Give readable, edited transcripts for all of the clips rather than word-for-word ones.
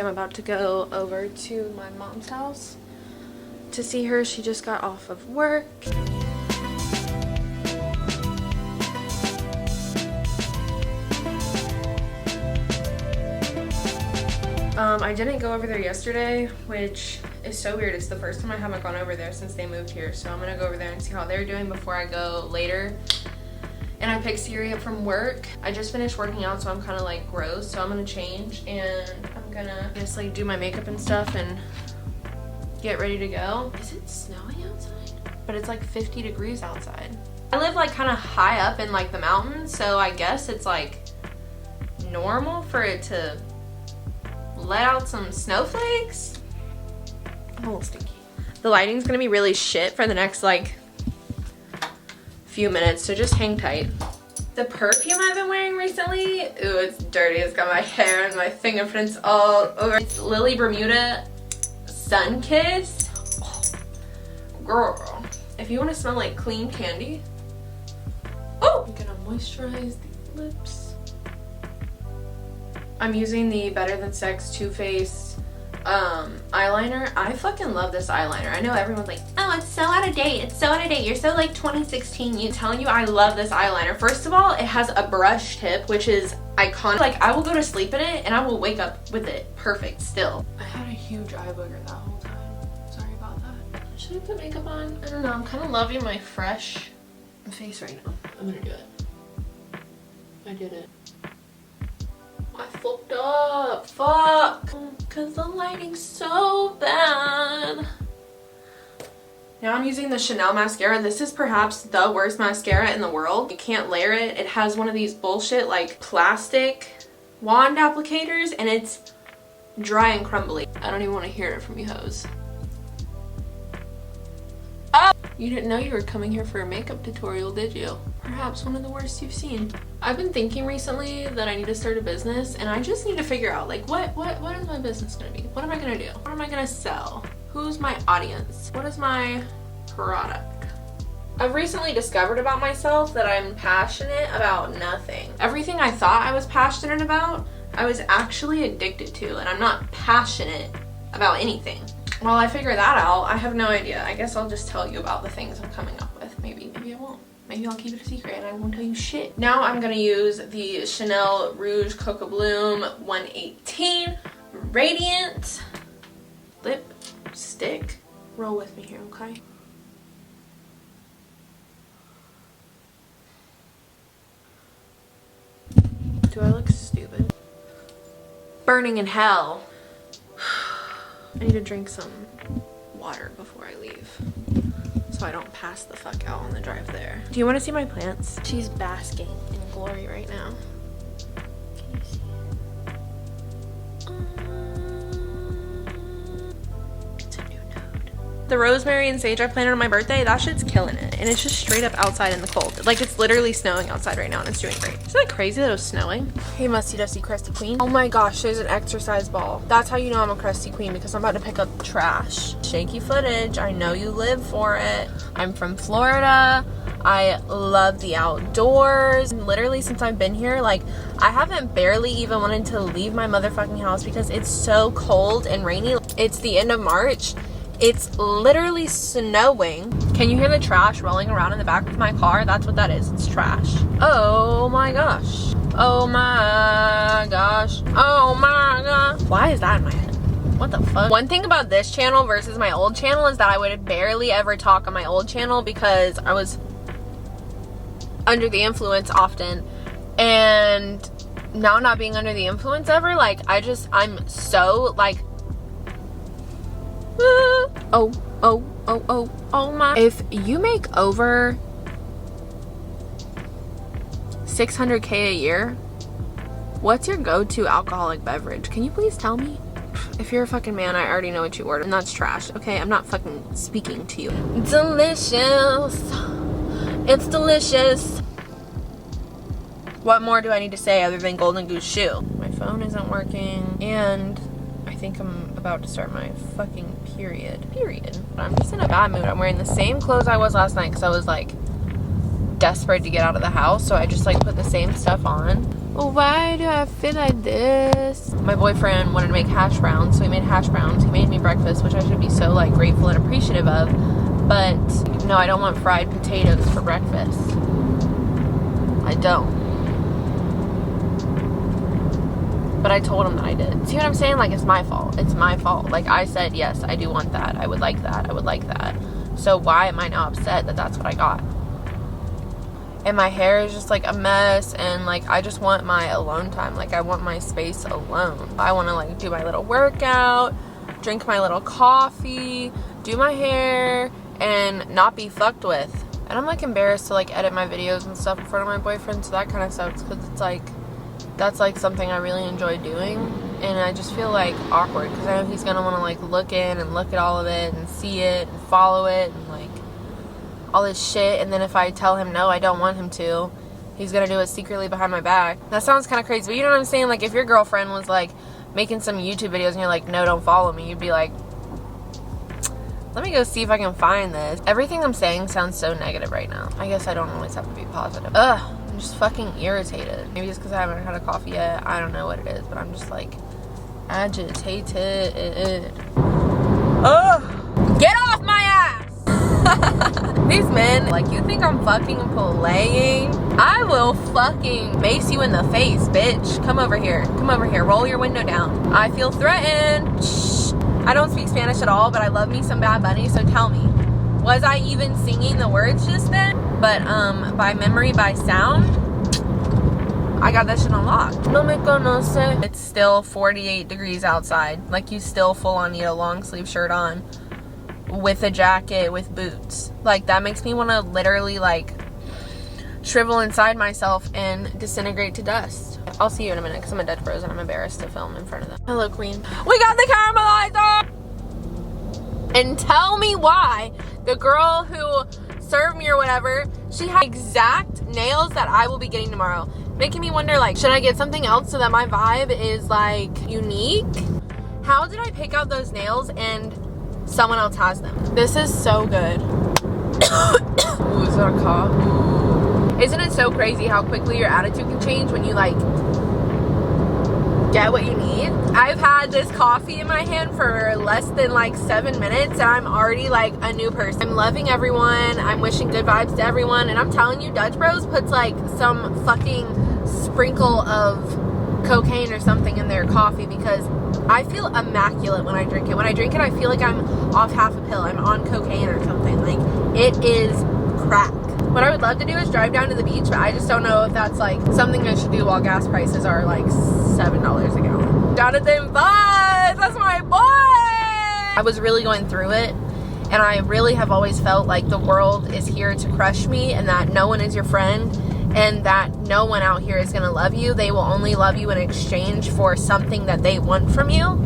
I'm about to go over to my mom's house to see her. She just got off of work. I didn't go over there yesterday, which is so weird. It's the first time I haven't gone over there since they moved here. So I'm gonna go over there and see how they're doing before I go later. And I picked Siri up from work. I just finished working out, so I'm kind of like gross. So I'm gonna change and I'm gonna just like do my makeup and stuff and get ready to go. Is it snowing outside? But it's like 50 degrees outside. I live like kind of high up in like the mountains, so I guess it's like normal for it to let out some snowflakes. I'm a little stinky. The lighting's gonna be really shit for the next like few minutes, so just hang tight. The perfume I've been wearing recently, ooh, it's dirty. It's got my hair and my fingerprints all over. It's Lily Bermuda Sun Kiss. Oh, girl, if you want to smell like clean candy, oh, I'm gonna moisturize the lips. I'm using the Better Than Sex Too Faced eyeliner. I fucking love this eyeliner. I know everyone's like, oh, it's so out of date. It's so out of date. You're so like 2016. I'm telling you, I love this eyeliner. First of all, it has a brush tip, which is iconic. Like, I will go to sleep in it and I will wake up with it perfect still. I had a huge eye booger that whole time. Sorry about that. Should I put makeup on? I don't know. I'm kind of loving my fresh face right now. I'm gonna do it. I did it. I fucked up. Fuck. Because the lighting's so bad. Now I'm using the Chanel mascara. This is perhaps the worst mascara in the world. You can't layer it. It has one of these bullshit like plastic wand applicators and it's dry and crumbly. I don't even want to hear it from you hoes. Oh! You didn't know you were coming here for a makeup tutorial, did you? Perhaps one of the worst you've seen. I've been thinking recently that I need to start a business and I just need to figure out like what is my business gonna be? What am I gonna do? What am I gonna sell? Who's my audience? What is my product? I've recently discovered about myself that I'm passionate about nothing. Everything I thought I was passionate about, I was actually addicted to, and I'm not passionate about anything. While I figure that out, I have no idea. I guess I'll just tell you about the things I'm coming up with. Maybe I won't. Maybe I'll keep it a secret and I won't tell you shit. Now I'm gonna use the Chanel Rouge Coco Bloom 118 Radiant Lipstick. Roll with me here, okay? Do I look stupid? Burning in hell. I need to drink some water before I leave so I don't pass the fuck out on the drive there. Do you want to see my plants? She's basking in glory right now. Can you see it? It's a new node. The rosemary and sage I planted on my birthday, that shit's killing it. And it's just straight up outside in the cold. Like, it's literally snowing outside right now and it's doing great. Isn't that crazy that it was snowing? Hey, musty dusty crusty queen. Oh my gosh, there's an exercise ball. That's how you know I'm a crusty queen, because I'm about to pick up trash. Shaky footage, I know you live for it. I'm from Florida. I love the outdoors. Literally since I've been here, like, I haven't barely even wanted to leave my motherfucking house because it's so cold and rainy. It's the end of March. It's literally snowing. Can you hear the trash rolling around in the back of my car? That's what that is. It's trash. Oh my gosh. Oh my gosh. Oh my gosh. Why is that in my head? What the fuck? One thing about this channel versus my old channel is that I would barely ever talk on my old channel because I was under the influence often. And now not being under the influence ever, like, I'm so like, oh my. If you make over 600K a year, what's your go-to alcoholic beverage? Can you please tell me? If you're a fucking man, I already know what you ordered, and that's trash, okay? I'm not fucking speaking to you. Delicious. It's delicious. What more do I need to say other than Golden Goose shoe? My phone isn't working, and I think I'm about to start my fucking period. But I'm just in a bad mood. I'm wearing the same clothes I was last night because I was like desperate to get out of the house, so I just like put the same stuff on. Why do I feel like this? My boyfriend wanted to make hash browns, so he made hash browns. He made me breakfast, which I should be so like grateful and appreciative of. But no, I don't want fried potatoes for breakfast. I don't. But I told him that I did. See what I'm saying? Like, it's my fault. It's my fault. Like, I said, yes, I do want that. I would like that. I would like that. So why am I now upset that that's what I got? And my hair is just like a mess, and like I just want my alone time. Like, I want my space alone. I want to like do my little workout, drink my little coffee, do my hair, and not be fucked with. And I'm like embarrassed to like edit my videos and stuff in front of my boyfriend, so that kind of sucks, because it's like that's like something I really enjoy doing, and I just feel like awkward because I know he's gonna want to like look in and look at all of it and see it and follow it and like all this shit. And then if I tell him no, I don't want him to, he's gonna do it secretly behind my back. That sounds kind of crazy, but you know what I'm saying? Like, if your girlfriend was like making some YouTube videos and you're like, no, don't follow me, you'd be like, let me go see if I can find this. Everything I'm saying sounds so negative right now. I guess I don't always have to be positive. Ugh, I'm just fucking irritated. Maybe it's because I haven't had a coffee yet. I don't know what it is, but I'm just like agitated. Ugh, get off my ass! These men, like, you think I'm fucking playing? I will fucking mace you in the face, bitch. Come over here. Come over here. Roll your window down. I feel threatened. Shh. I don't speak Spanish at all, but I love me some Bad Bunny, so tell me, was I even singing the words just then? But by memory, by sound, I got that shit unlocked. No me conoce. It's still 48 degrees outside. Like, you still full on need a long sleeve shirt on with a jacket, with boots. Like, that makes me want to literally like shrivel inside myself and disintegrate to dust. I'll see you in a minute because I'm a dead frozen. I'm embarrassed to film in front of them. Hello, queen. We got the caramelizer! And tell me why the girl who served me or whatever, she had exact nails that I will be getting tomorrow. Making me wonder, like, should I get something else so that my vibe is like unique? How did I pick out those nails and someone else has them? This is so good. Ooh, is that a cough? Isn't it so crazy how quickly your attitude can change when you like get what you need? I've had this coffee in my hand for less than like 7 minutes and I'm already like a new person. I'm loving everyone. I'm wishing good vibes to everyone. And I'm telling you, Dutch Bros puts like some fucking sprinkle of cocaine or something in their coffee, because I feel immaculate when I drink it. When I drink it, I feel like I'm off half a pill. I'm on cocaine or something. Like, it is crack. What I would love to do is drive down to the beach, but I just don't know if that's like something I should do while gas prices are like $7 a gallon. Jonathan Buzz, that's my boy! I was really going through it, and I really have always felt like the world is here to crush me, and that no one is your friend, and that no one out here is gonna love you. They will only love you in exchange for something that they want from you.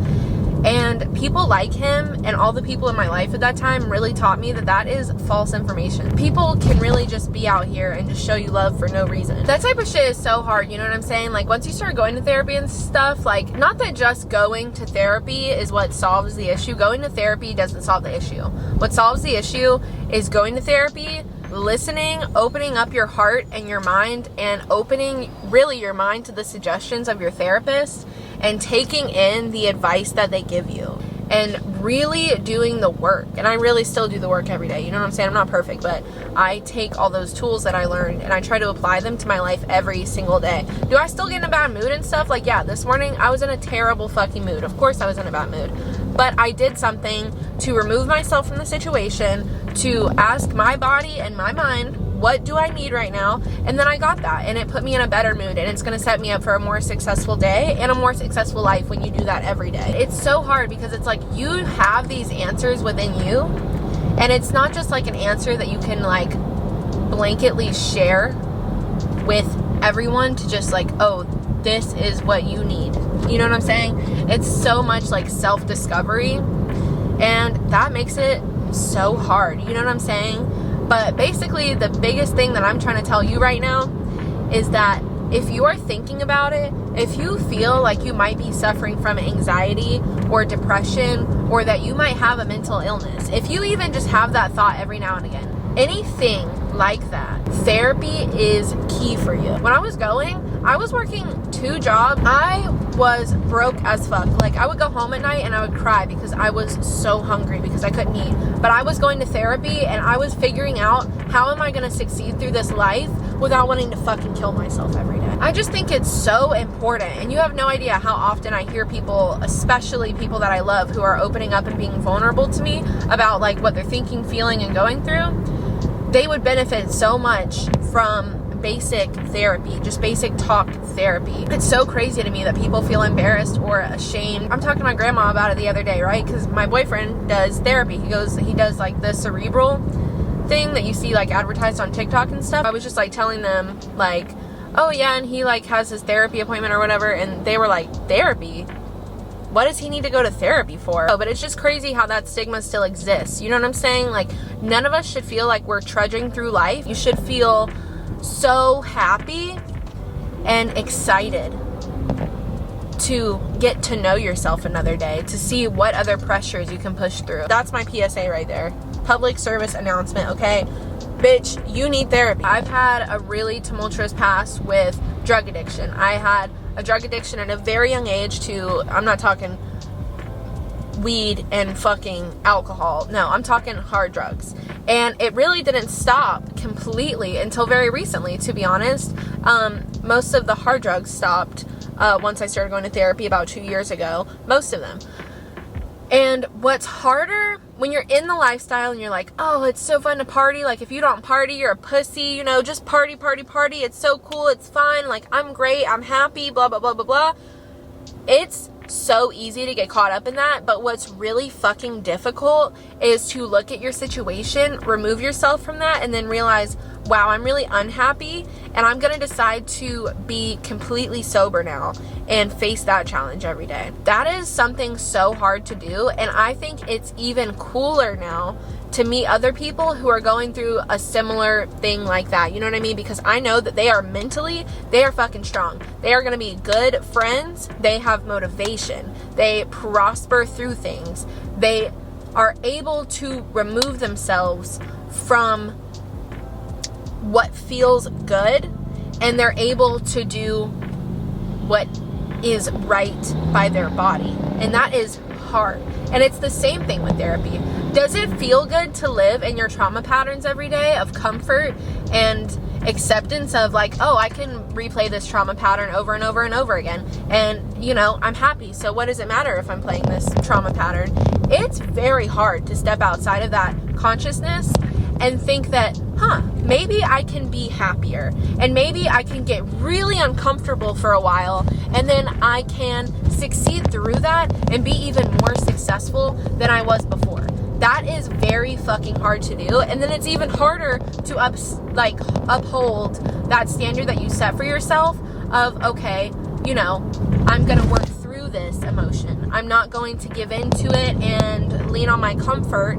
And people like him and all the people in my life at that time really taught me that that is false information. People can really just be out here and just show you love for no reason. That type of shit is so hard, you know what I'm saying? Like, once you start going to therapy and stuff, like, not that just going to therapy is what solves the issue. Going to therapy doesn't solve the issue. What solves the issue is going to therapy, listening, opening up your heart and your mind, and opening really your mind to the suggestions of your therapist, and taking in the advice that they give you, and really doing the work. And I really still do the work every day, you know what I'm saying? I'm not perfect, but I take all those tools that I learned and I try to apply them to my life every single day. Do I still get in a bad mood and stuff? Like, yeah, this morning I was in a terrible fucking mood. Of course I was in a bad mood, but I did something to remove myself from the situation, to ask my body and my mind, what do I need right now? And then I got that, and it put me in a better mood, and it's going to set me up for a more successful day and a more successful life when you do that every day. It's so hard because it's like you have these answers within you, and it's not just like an answer that you can like blanketly share with everyone to just like, oh, this is what you need. You know what I'm saying? It's so much like self-discovery, and that makes it so hard. You know what I'm saying? But basically, the biggest thing that I'm trying to tell you right now is that if you are thinking about it, if you feel like you might be suffering from anxiety or depression, or that you might have a mental illness, if you even just have that thought every now and again, anything like that, therapy is key for you. When I was going, I was working 2 jobs. I was broke as fuck. Like, I would go home at night and I would cry because I was so hungry because I couldn't eat. But I was going to therapy and I was figuring out, how am I going to succeed through this life without wanting to fucking kill myself every day? I just think it's so important. And you have no idea how often I hear people, especially people that I love, who are opening up and being vulnerable to me about like what they're thinking, feeling, and going through. They would benefit so much from basic therapy, just basic talk therapy. It's so crazy to me that people feel embarrassed or ashamed. I'm talking to my grandma about it the other day, right? Because my boyfriend does therapy. He does like the cerebral thing that you see like advertised on TikTok and stuff. I was just like telling them like, oh yeah, and he like has his therapy appointment or whatever, and they were like, therapy? What does he need to go to therapy for? Oh, but it's just crazy how that stigma still exists. You know what I'm saying? Like, none of us should feel like we're trudging through life. You should feel so happy and excited to get to know yourself another day, to see what other pressures you can push through. That's my PSA right there. Public service announcement, okay? Bitch, you need therapy. I've had a really tumultuous past with drug addiction. I had a drug addiction at a very young age to, I'm not talking weed and fucking alcohol. No, I'm talking hard drugs. And it really didn't stop completely until very recently, to be honest. Most of the hard drugs stopped once I started going to therapy about 2 years ago. Most of them. And what's harder when you're in the lifestyle and you're like, oh, it's so fun to party. Like, if you don't party, you're a pussy, you know, just party, party, party. It's so cool. It's fun. Like, I'm great. I'm happy, blah, blah, blah, blah, blah. It's so easy to get caught up in that, but what's really fucking difficult is to look at your situation, remove yourself from that, and then realize, wow, I'm really unhappy, and I'm gonna decide to be completely sober now and face that challenge every day. That is something so hard to do, and I think it's even cooler now to meet other people who are going through a similar thing like that. You know what I mean? Because I know that they are mentally, they are fucking strong. They are going to be good friends. They have motivation. They prosper through things. They are able to remove themselves from what feels good, and they're able to do what is right by their body. And that is hard. And it's the same thing with therapy. Does it feel good to live in your trauma patterns every day of comfort and acceptance of like, oh, I can replay this trauma pattern over and over and over again, and you know, I'm happy, so what does it matter if I'm playing this trauma pattern? It's very hard to step outside of that consciousness and think that, maybe I can be happier, and maybe I can get really uncomfortable for a while, and then I can succeed through that and be even more successful than I was before. That is very fucking hard to do, and then it's even harder to uphold that standard that you set for yourself of, okay, you know, I'm gonna work through this emotion. I'm not going to give into it and lean on my comfort.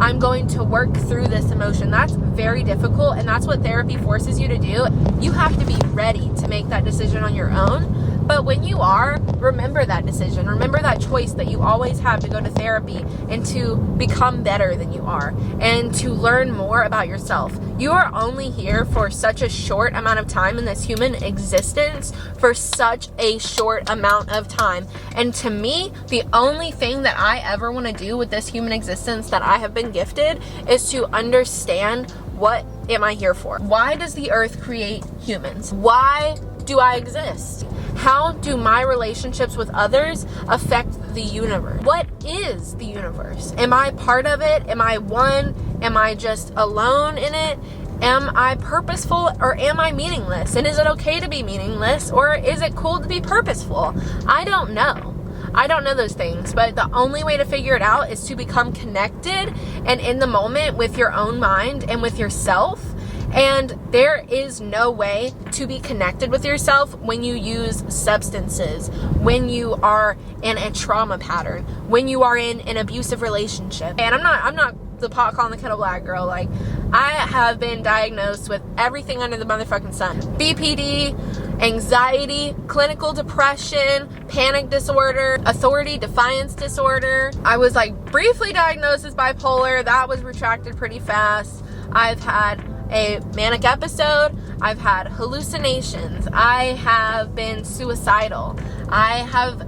I'm going to work through this emotion. That's very difficult, and that's what therapy forces you to do. You have to be ready to make that decision on your own. But when you are, remember that decision. Remember that choice that you always have to go to therapy and to become better than you are and to learn more about yourself. You are only here for such a short amount of time in this human existence, for such a short amount of time. And to me, the only thing that I ever want to do with this human existence that I have been gifted is to understand, what am I here for? Why does the earth create humans? Why do I exist? How do my relationships with others affect the universe? What is the universe? Am I part of it? Am I one? Am I just alone in it? Am I purposeful, or am I meaningless? And is it okay to be meaningless, or is it cool to be purposeful? I don't know. I don't know those things, but the only way to figure it out is to become connected and in the moment with your own mind and with yourself. And there is no way to be connected with yourself when you use substances, when you are in a trauma pattern, when you are in an abusive relationship. And I'm not the pot calling the kettle black girl. Like, I have been diagnosed with everything under the motherfucking sun. BPD, anxiety, clinical depression, panic disorder, authority defiance disorder. I was like briefly diagnosed as bipolar. That was retracted pretty fast. I've had a manic episode. I've had hallucinations. I have been suicidal. I have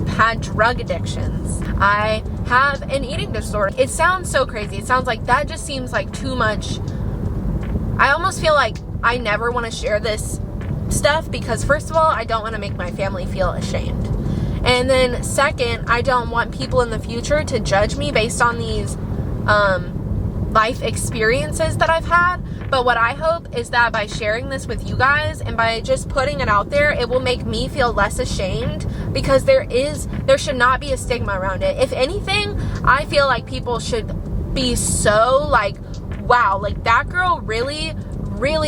had drug addictions. I have an eating disorder. It sounds so crazy. It sounds like that just seems like too much. I almost feel like I never want to share this stuff because, first of all, I don't want to make my family feel ashamed. And then second, I don't want people in the future to judge me based on these life experiences that I've had. But what I hope is that by sharing this with you guys and by just putting it out there, it will make me feel less ashamed, because there should not be a stigma around it. If anything, I feel like people should be so like, wow, like that girl really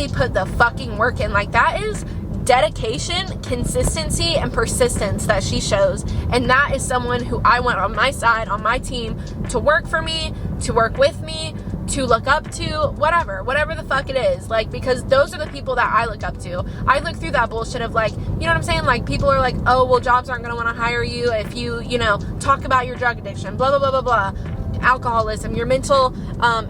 put the fucking work in. Like, that is dedication, consistency, and persistence that she shows. And that is someone who I want on my side, on my team, to work for me, to work with me, to look up to, whatever the fuck it is. Like, because those are the people that I look up to. I look through that bullshit of like, you know what I'm saying? Like, people are like, oh, well, jobs aren't going to want to hire you if you talk about your drug addiction, blah, blah, blah, blah, blah, alcoholism, your mental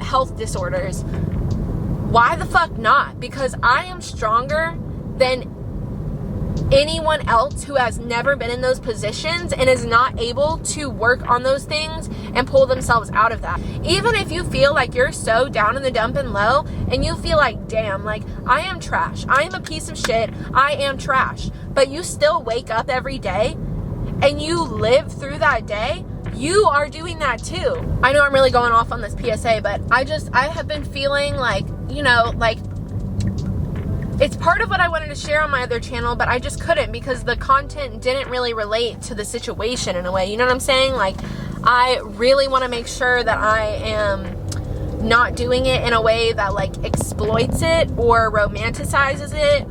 health disorders. Why the fuck not? Because I am stronger than anyone else who has never been in those positions and is not able to work on those things and pull themselves out of that. Even if you feel like you're so down in the dump and low and you feel like, damn, like, I am trash, I am a piece of shit, I am trash, but you still wake up every day and you live through that day, you are doing that too. I know I'm really going off on this PSA, but I have been feeling like, like, it's part of what I wanted to share on my other channel, but I just couldn't because the content didn't really relate to the situation in a way. You know what I'm saying? Like, I really want to make sure that I am not doing it in a way that like exploits it or romanticizes it.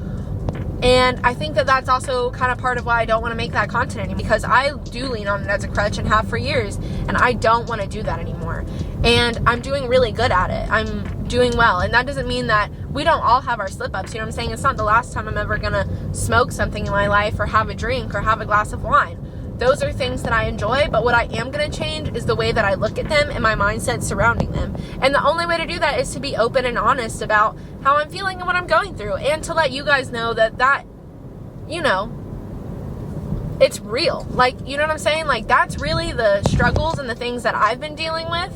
And I think that that's also kind of part of why I don't want to make that content anymore, because I do lean on it as a crutch and have for years, and I don't want to do that anymore. And I'm doing really good at it. I'm doing well. And that doesn't mean that we don't all have our slip-ups. You know what I'm saying? It's not the last time I'm ever going to smoke something in my life or have a drink or have a glass of wine. Those are things that I enjoy, but what I am going to change is the way that I look at them and my mindset surrounding them. And the only way to do that is to be open and honest about how I'm feeling and what I'm going through, and to let you guys know that it's real. Like, you know what I'm saying? Like, that's really the struggles and the things that I've been dealing with.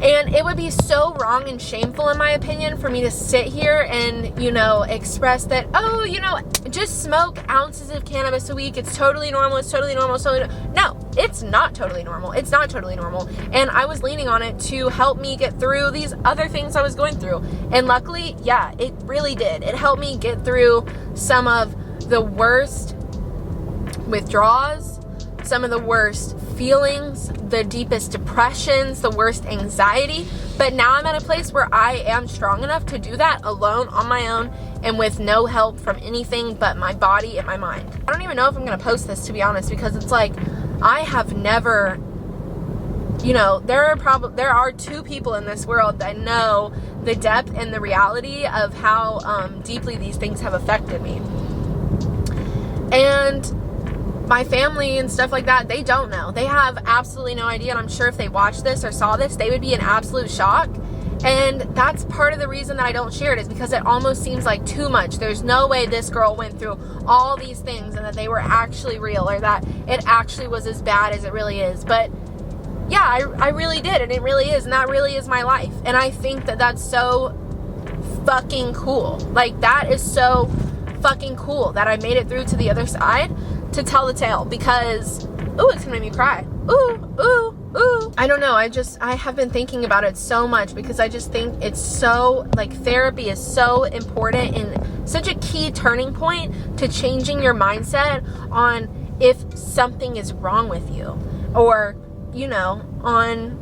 And it would be so wrong and shameful, in my opinion, for me to sit here and, express that, oh, just smoke ounces of cannabis a week. It's totally normal. It's totally normal. No, it's not totally normal. It's not totally normal. And I was leaning on it to help me get through these other things I was going through. And luckily, yeah, it really did. It helped me get through some of the worst withdrawals, some of the worst feelings, the deepest depressions, the worst anxiety. But now I'm at a place where I am strong enough to do that alone, on my own, and with no help from anything but my body and my mind. I don't even know if I'm going to post this, to be honest, because it's like, I have never, there are two people in this world that know the depth and the reality of how deeply these things have affected me. And my family and stuff like that, they don't know. They have absolutely no idea. And I'm sure if they watched this or saw this, they would be in absolute shock. And that's part of the reason that I don't share it, is because it almost seems like too much. There's no way this girl went through all these things and that they were actually real, or that it actually was as bad as it really is. But yeah, I really did. And it really is. And that really is my life. And I think that that's so fucking cool. Like, that is so fucking cool that I made it through to the other side to tell the tale, because it's gonna make me cry. I don't know, I have been thinking about it so much, because I just think it's so, like, therapy is so important and such a key turning point to changing your mindset on if something is wrong with you, or on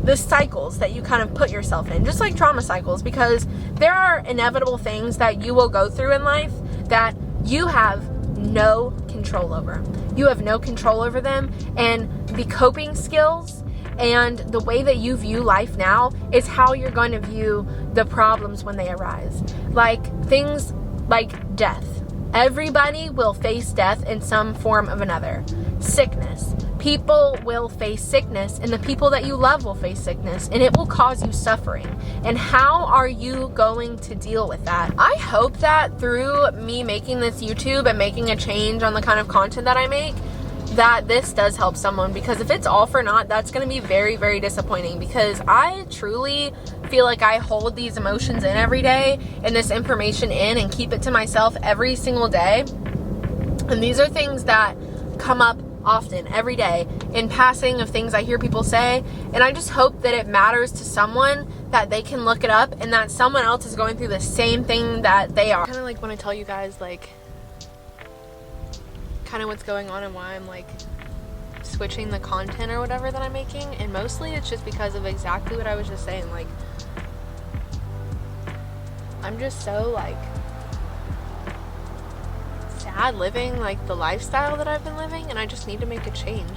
the cycles that you kind of put yourself in, just like trauma cycles, because there are inevitable things that you will go through in life that you have no control over. You have no control over them, and the coping skills and the way that you view life now is how you're going to view the problems when they arise. Like, things like death. Everybody will face death in some form of another. Sickness. People will face sickness, and the people that you love will face sickness, and it will cause you suffering. And how are you going to deal with that? I hope that through me making this YouTube and making a change on the kind of content that I make, that this does help someone, because if it's all for naught, that's going to be very, very disappointing, because I truly feel like I hold these emotions in every day and this information in and keep it to myself every single day. And these are things that come up often, every day, in passing of things I hear people say, and I just hope that it matters to someone, that they can look it up and that someone else is going through the same thing that they are. I kind of like want to tell you guys like kind of what's going on and why I'm like switching the content or whatever that I'm making, and mostly it's just because of exactly what I was just saying. Like, I'm just so like sad living like the lifestyle that I've been living, and I just need to make a change.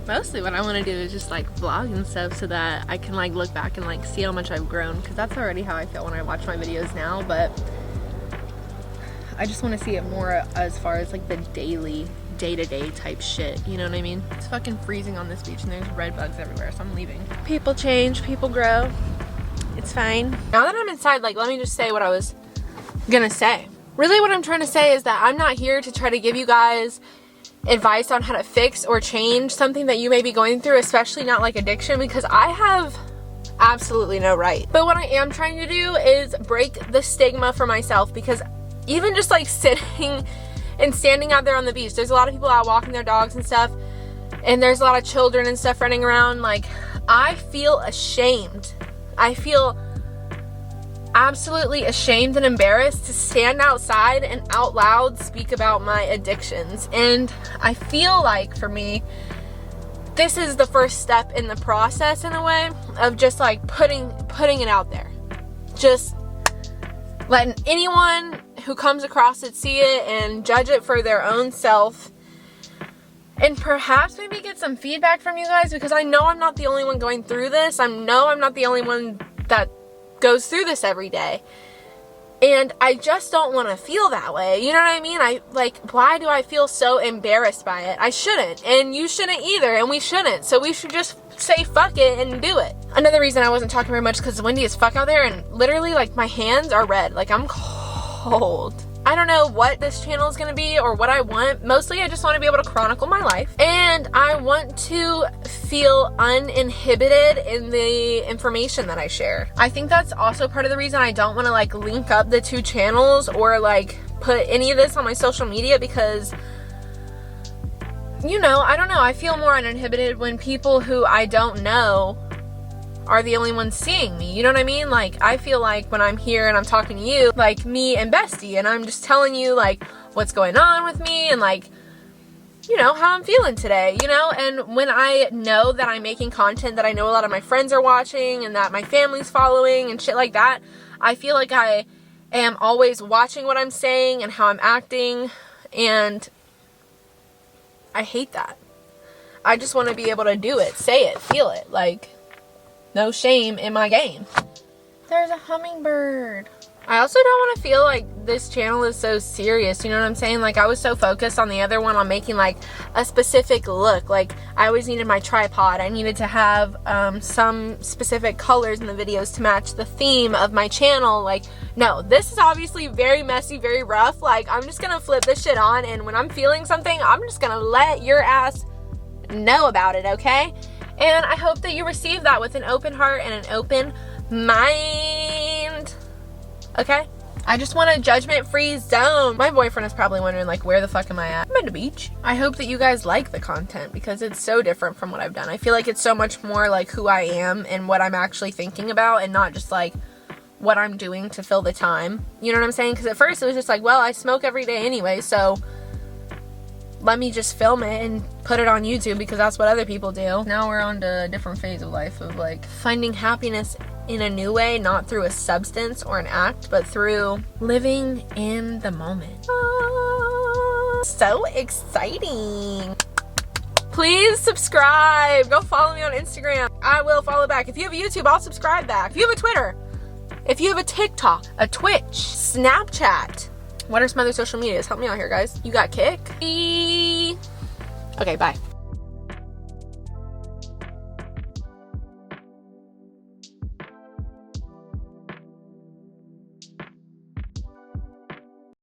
Mostly what I want to do is just like vlog and stuff so that I can like look back and like see how much I've grown, because that's already how I feel when I watch my videos now, but I just want to see it more as far as like the daily, day-to-day type shit, you know what I mean? It's fucking freezing on this beach and there's red bugs everywhere, so I'm leaving. People change, people grow. It's fine. Now that I'm inside, like, let me just say what I was gonna say. Really what I'm trying to say is that I'm not here to try to give you guys advice on how to fix or change something that you may be going through, especially not like addiction, because I have absolutely no right. But what I am trying to do is break the stigma for myself, because even just like sitting and standing out there on the beach, there's a lot of people out walking their dogs and stuff, and there's a lot of children and stuff running around. Like, I feel ashamed. I feel absolutely ashamed and embarrassed to stand outside and out loud speak about my addictions. And I feel like for me, this is the first step in the process, in a way, of just like putting it out there. Just letting anyone who comes across it see it and judge it for their own self, and perhaps maybe get some feedback from you guys, because I know I'm not the only one going through this. I know I'm not the only one that goes through this every day, and I just don't want to feel that way, you know what I mean? Why do I feel so embarrassed by it? I shouldn't, and you shouldn't either, and we shouldn't, so we should just say fuck it and do it. Another reason I wasn't talking very much because it's windy as fuck out there, and literally like my hands are red, like I'm cold. I don't know what this channel is going to be or what I want. Mostly I just want to be able to chronicle my life, and I want to feel uninhibited in the information that I share. I think that's also part of the reason I don't want to like link up the two channels or like put any of this on my social media, because, you know, I don't know, I feel more uninhibited when people who I don't know are the only ones seeing me, you know what I mean? Like, I feel like when I'm here and I'm talking to you, like me and Bestie, and I'm just telling you like what's going on with me and like, you know, how I'm feeling today, you know? And when I know that I'm making content that I know a lot of my friends are watching and that my family's following and shit like that, I feel like I am always watching what I'm saying and how I'm acting, and I hate that. I just want to be able to do it, say it, feel it, like, no shame in my game. There's a hummingbird. I also don't want to feel like this channel is so serious, you know what I'm saying? Like, I was so focused on the other one on making like a specific look. Like, I always needed my tripod. I needed to have some specific colors in the videos to match the theme of my channel. Like, no, this is obviously very messy, very rough. Like, I'm just gonna flip this shit on, and when I'm feeling something, I'm just gonna let your ass know about it, okay? And I hope that you receive that with an open heart and an open mind, okay? I just want a judgment-free zone. My boyfriend is probably wondering, like, where the fuck am I at? I'm at the beach. I hope that you guys like the content, because it's so different from what I've done. I feel like it's so much more like who I am and what I'm actually thinking about, and not just like what I'm doing to fill the time. You know what I'm saying? Because at first it was just like, well, I smoke every day anyway, so let me just film it and put it on YouTube because that's what other people do. Now we're on to a different phase of life of like finding happiness in a new way, not through a substance or an act, but through living in the moment. So exciting. Please subscribe. Go follow me on Instagram. I will follow back. If you have a YouTube, I'll subscribe back. If you have a Twitter, if you have a TikTok, a Twitch, Snapchat, What are some other social medias? Help me out here, guys. You got Kick? Okay, bye.